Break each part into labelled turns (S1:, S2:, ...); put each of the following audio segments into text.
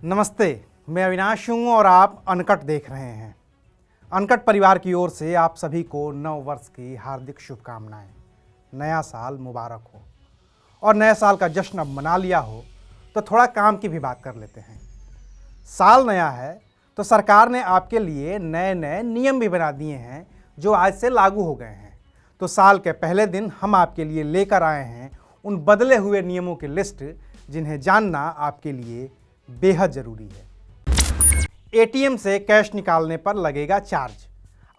S1: नमस्ते, मैं अविनाश हूँ और आप अनकट देख रहे हैं। अनकट परिवार की ओर से आप सभी को नव वर्ष की हार्दिक शुभकामनाएं। नया साल मुबारक हो। और नए साल का जश्न अब मना लिया हो तो थोड़ा काम की भी बात कर लेते हैं। साल नया है तो सरकार ने आपके लिए नए नए नियम भी बना दिए हैं जो आज से लागू हो गए हैं। तो साल के पहले दिन हम आपके लिए लेकर आए हैं उन बदले हुए नियमों की लिस्ट जिन्हें जानना आपके लिए बेहद जरूरी है। एटीएम से कैश निकालने पर लगेगा चार्ज।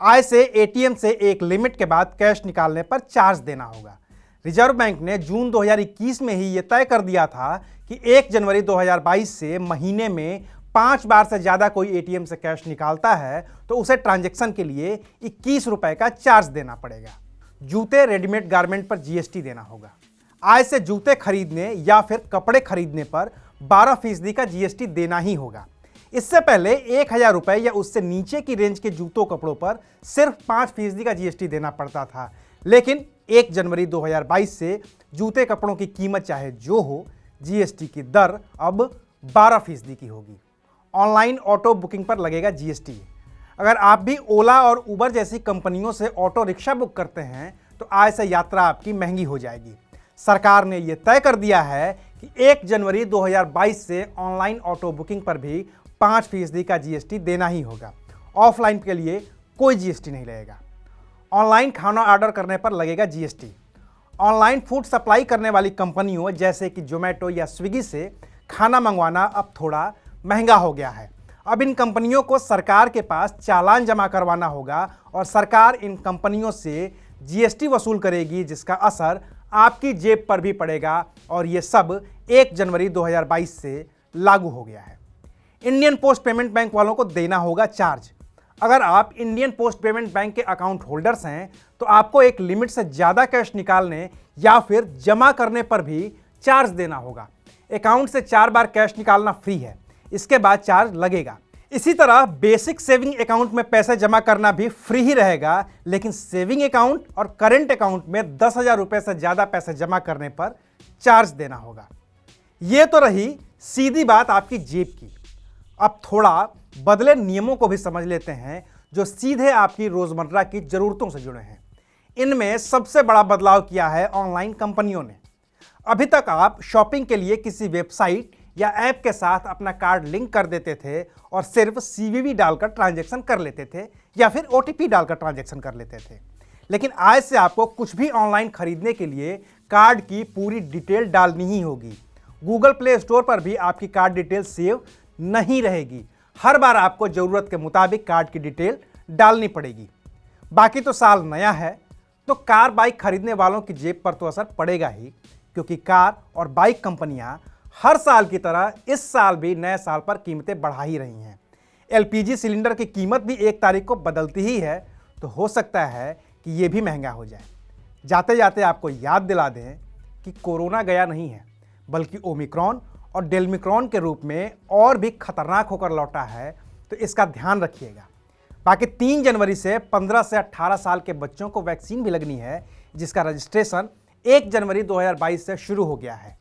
S1: आज से एटीएम से एक लिमिट के बाद कैश निकालने पर चार्ज देना होगा। रिजर्व बैंक ने जून 2021 में ही ये तय कर दिया था कि 1 जनवरी 2022 से महीने में 5 बार से ज़्यादा कोई एटीएम से कैश निकालता है तो उसे ट्रांजैक्शन के लिए 21 रुपए का चार्ज देना पड़ेगा। जूते रेडीमेड गारमेंट पर जीएसटी देना होगा। आज से जूते खरीदने या फिर कपड़े खरीदने पर 12% का जीएसटी देना ही होगा। इससे पहले 1000 रुपए या उससे नीचे की रेंज के जूतों कपड़ों पर सिर्फ 5% का जीएसटी देना पड़ता था, लेकिन 1 जनवरी 2022 से जूते कपड़ों की कीमत चाहे जो हो, जीएसटी की दर अब 12% की होगी। ऑनलाइन ऑटो बुकिंग पर लगेगा जीएसटी। अगर आप भी ओला और उबर जैसी कंपनियों से ऑटो रिक्शा बुक करते हैं तो आज से यात्रा आपकी महंगी हो जाएगी। सरकार ने यह तय कर दिया है कि 1 जनवरी 2022 से ऑनलाइन ऑटो बुकिंग पर भी 5% का जीएसटी देना ही होगा। ऑफलाइन के लिए कोई जीएसटी नहीं लगेगा। ऑनलाइन खाना ऑर्डर करने पर लगेगा जीएसटी। ऑनलाइन फूड सप्लाई करने वाली कंपनियों जैसे कि जोमेटो या स्विगी से खाना मंगवाना अब थोड़ा महंगा हो गया है। अब इन कंपनियों को सरकार के पास चालान जमा करवाना होगा और सरकार इन कंपनियों से जीएसटी वसूल करेगी, जिसका असर आपकी जेब पर भी पड़ेगा और ये सब 1 जनवरी 2022 से लागू हो गया है। इंडियन पोस्ट पेमेंट बैंक वालों को देना होगा चार्ज। अगर आप इंडियन पोस्ट पेमेंट बैंक के अकाउंट होल्डर्स हैं तो आपको एक लिमिट से ज़्यादा कैश निकालने या फिर जमा करने पर भी चार्ज देना होगा। अकाउंट से 4 बार कैश निकालना फ्री है, इसके बाद चार्ज लगेगा। इसी तरह बेसिक सेविंग अकाउंट में पैसे जमा करना भी फ्री ही रहेगा, लेकिन सेविंग अकाउंट और करंट अकाउंट में 10,000 रुपये से ज़्यादा पैसे जमा करने पर चार्ज देना होगा। ये तो रही सीधी बात आपकी जेब की। अब थोड़ा बदले नियमों को भी समझ लेते हैं जो सीधे आपकी रोज़मर्रा की ज़रूरतों से जुड़े हैं। इनमें सबसे बड़ा बदलाव किया है ऑनलाइन कंपनियों ने। अभी तक आप शॉपिंग के लिए किसी वेबसाइट या ऐप के साथ अपना कार्ड लिंक कर देते थे और सिर्फ सीवीवी डालकर ट्रांजैक्शन कर लेते थे या फिर ओटीपी डालकर ट्रांजैक्शन कर लेते थे। लेकिन आज से आपको कुछ भी ऑनलाइन खरीदने के लिए कार्ड की पूरी डिटेल डालनी ही होगी। गूगल प्ले स्टोर पर भी आपकी कार्ड डिटेल सेव नहीं रहेगी। हर बार आपको ज़रूरत के मुताबिक कार्ड की डिटेल डालनी पड़ेगी। बाकी तो साल नया है तो कार बाइक खरीदने वालों की जेब पर तो असर पड़ेगा ही, क्योंकि कार और बाइक कंपनियां हर साल की तरह इस साल भी नए साल पर कीमतें बढ़ा ही रही हैं। एलपीजी सिलेंडर की कीमत भी 1 तारीख को बदलती ही है, तो हो सकता है कि ये भी महंगा हो जाए। जाते जाते आपको याद दिला दें कि कोरोना गया नहीं है, बल्कि ओमिक्रॉन और डेल्मिक्रॉन के रूप में और भी खतरनाक होकर लौटा है, तो इसका ध्यान रखिएगा। बाकी 3 जनवरी से 15 से 18 साल के बच्चों को वैक्सीन भी लगनी है, जिसका रजिस्ट्रेशन 1 जनवरी 2022 से शुरू हो गया है।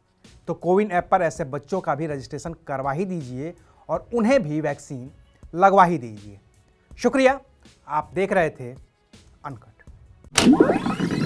S1: तो कोविन ऐप पर ऐसे बच्चों का भी रजिस्ट्रेशन करवा ही दीजिए और उन्हें भी वैक्सीन लगवा ही दीजिए। शुक्रिया, आप देख रहे थे अनकट।